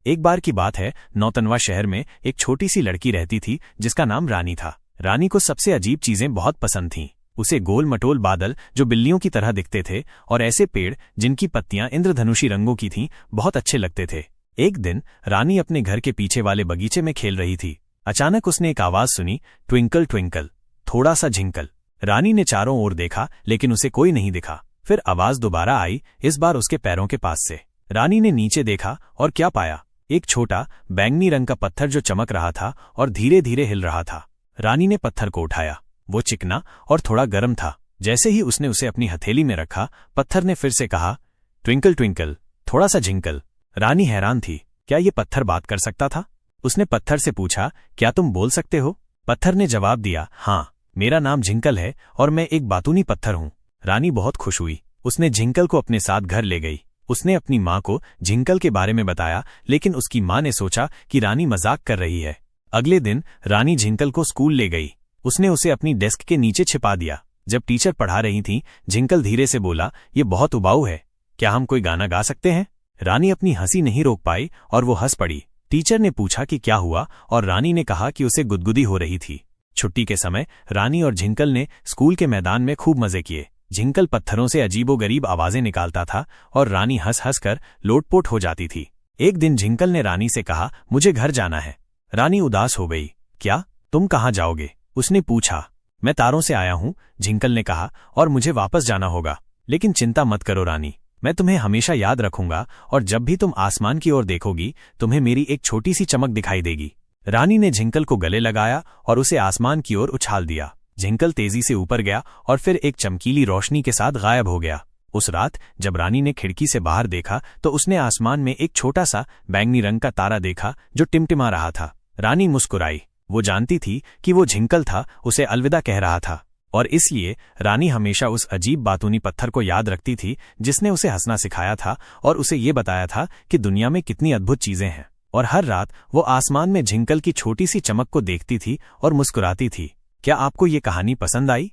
एक बार की बात है, नौतनवा शहर में एक छोटी सी लड़की रहती थी जिसका नाम रानी था। रानी को सबसे अजीब चीजें बहुत पसंद थीं। उसे गोल मटोल बादल जो बिल्लियों की तरह दिखते थे और ऐसे पेड़ जिनकी पत्तियां इंद्रधनुषी रंगों की थीं बहुत अच्छे लगते थे। एक दिन रानी अपने घर के पीछे वाले बगीचे में खेल रही थी। अचानक उसने एक आवाज सुनी, ट्विंकल ट्विंकल, थोड़ा सा झिंकल। रानी ने चारों ओर देखा लेकिन उसे कोई नहीं दिखा। फिर आवाज दोबारा आई, इस बार उसके पैरों के पास से। रानी ने नीचे देखा और क्या पाया, एक छोटा बैंगनी रंग का पत्थर जो चमक रहा था और धीरे धीरे हिल रहा था। रानी ने पत्थर को उठाया। वो चिकना और थोड़ा गर्म था। जैसे ही उसने उसे अपनी हथेली में रखा, पत्थर ने फिर से कहा, ट्विंकल ट्विंकल, थोड़ा सा झिंकल। रानी हैरान थी, क्या ये पत्थर बात कर सकता था? उसने पत्थर से पूछा, क्या तुम बोल सकते हो? पत्थर ने जवाब दिया, हाँ, मेरा नाम झिंकल है और मैं एक बातूनी पत्थर हूँ। रानी बहुत खुश हुई। उसने झिंकल को अपने साथ घर ले गई। उसने अपनी माँ को झिंकल के बारे में बताया, लेकिन उसकी माँ ने सोचा कि रानी मजाक कर रही है। अगले दिन रानी झिंकल को स्कूल ले गई। उसने उसे अपनी डेस्क के नीचे छिपा दिया। जब टीचर पढ़ा रही थी, झिंकल धीरे से बोला, ये बहुत उबाऊ है, क्या हम कोई गाना गा सकते हैं? रानी अपनी हंसी नहीं रोक पाई और वो हंस पड़ी। टीचर ने पूछा कि क्या हुआ और रानी ने कहा कि उसे गुदगुदी हो रही थी। छुट्टी के समय रानी और झिंकल ने स्कूल के मैदान में खूब मजे किए। झिंकल पत्थरों से अजीबोगरीब आवाजें निकालता था और रानी हंस हंस कर लोटपोट हो जाती थी। एक दिन झिंकल ने रानी से कहा, मुझे घर जाना है। रानी उदास हो गई। क्या, तुम कहाँ जाओगे? उसने पूछा। मैं तारों से आया हूँ, झिंकल ने कहा, और मुझे वापस जाना होगा। लेकिन चिंता मत करो रानी, मैं तुम्हें हमेशा याद रखूंगा और जब भी तुम आसमान की ओर देखोगी, तुम्हें मेरी एक छोटी सी चमक दिखाई देगी। रानी ने झिंकल को गले लगाया और उसे आसमान की ओर उछाल दिया। झिंकल तेजी से ऊपर गया और फिर एक चमकीली रोशनी के साथ गायब हो गया। उस रात जब रानी ने खिड़की से बाहर देखा तो उसने आसमान में एक छोटा सा बैंगनी रंग का तारा देखा जो टिमटिमा रहा था। रानी मुस्कुराई। वो जानती थी कि वो झिंकल था, उसे अलविदा कह रहा था, और इसलिए रानी हमेशा उस अजीब बातूनी पत्थर को याद रखती थी जिसने उसे हंसना सिखाया था और उसे ये बताया था कि दुनिया में कितनी अद्भुत चीजें हैं। और हर रात वो आसमान में झिंकल की छोटी सी चमक को देखती थी और मुस्कुराती थी। क्या आपको ये कहानी पसंद आई?